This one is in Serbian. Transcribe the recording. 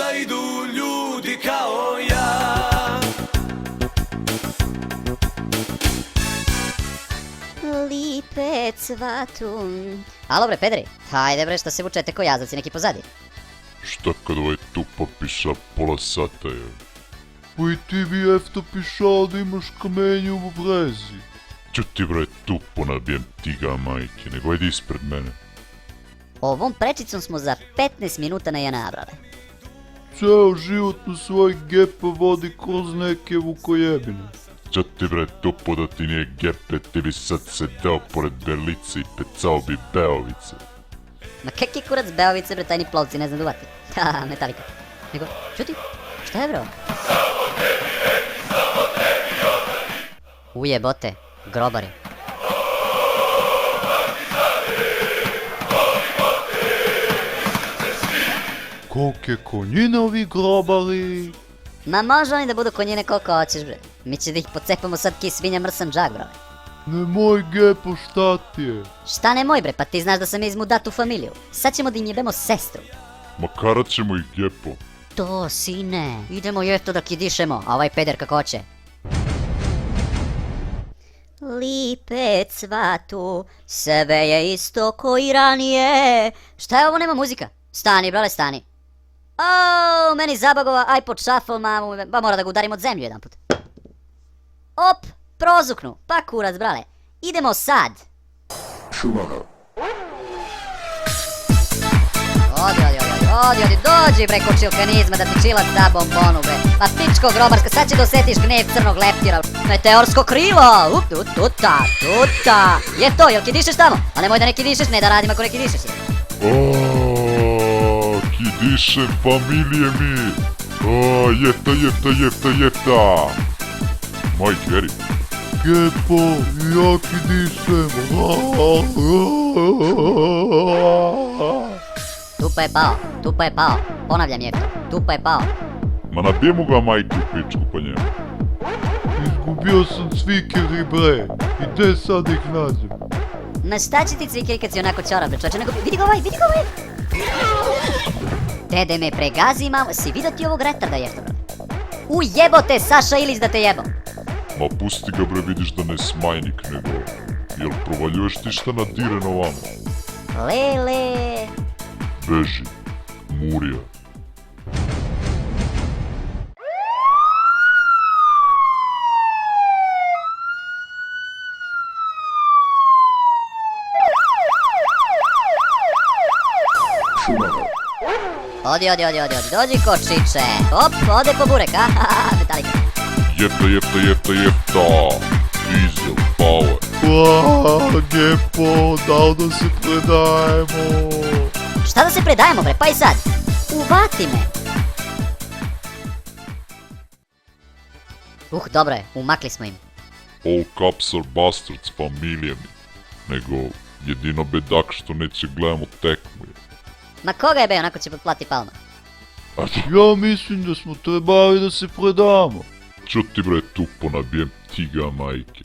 da idu ljudi kao ja. Lipe cvatun. Alo bre, pederi, hajde bre, što se vučete ko jazavci neki pozadi? Šta kad ovaj tupa piša pola sata je? Pa i ti bi efto pišao da imaš kamenje u brezi. Ću ti bre tupo nabijem ti ga majke, nego ajde ispred mene. Ovom prečicom smo za 15 minuta na jedna brale. Ceo život u svoj gepa vodi kroz neke vukojebine. Ću ti bre tupo da ti nije gepe, ti bi sad sedeo pored Berlice i pecao bi beovice. Ma kak je kurac beovice bre, tajni plovci ne znam duvati. Haha, Metallica. Nego, čuti, šta je bro? Ujebote, grobari. Kolike konjine ovi grobari. Ma može oni da budu konjine koliko hoćeš bre. Mi će da ih pocepamo sad ki svinja mrsan džak bro. Nemoj gepo, šta ti je? Šta nemoj bre, pa ti znaš da sam iz mudatu familiju. Sad ćemo da im jebemo sestru. Makarat ćemo ih gepo. To, sine, idemo jefto da kidišemo, a ovaj peder kako hoće. Lipe cvatu, sebe je isto ko i ranije. Šta je ovo, nema muzika? Stani, brale, stani. O, meni zabagova iPod shuffle, ba mora da ga udarim od zemlju jedan put. Op, prozuknu, pa kurac, brale. Idemo sad. Odi, dođi bre kočilkanizma da ti čilat da bombonu bre. Pa pičko grobarska, sad će da osjetiš gnev crnog leptira. Meteorsko krilo, tuta. Je to, jel kidišeš tamo? A nemoj da ne kidišeš, ne da radim ako ne kidišeš. Kidiše familije mi. Jefta. Majke, veri. Gepo, ja kidišem. Tupa je pao, ponavljam jefto, tupa je pao. Ma nabijemo ga majke u pičku pa njemu. Izgubio sam cvikeri bre. I gde sad ih nađem? Ma šta će ti cvikeri kad si onako ćorav bre čoče, nego vidi ga ovaj. Dede me pregazi mamo, si vidio ti ovog retarda jefto bre? Ujebote Saša Ilić da te jebo. Ma pusti ga bre, vidiš da ne smajnik nego. Jel provaljuješ ti šta nadireno vamo? Lele. Beži, Murija. Odi, dođi kočiće. Op, ode po burek, a? Metallica. Jefta. Diesel power. Gepo, dao da se predajemo. Šta da se predajemo bre, pa i sad? Uvati me. Dobro je, umakli smo im. All cops are bastards familije mi. Nego, jedino bedak što neće gledamo tekmu je. Ma koga je be, onako će potplati Palma. Ja mislim da smo trebali da se predamo. Ću ti bre tupo nabijem ti ga majke.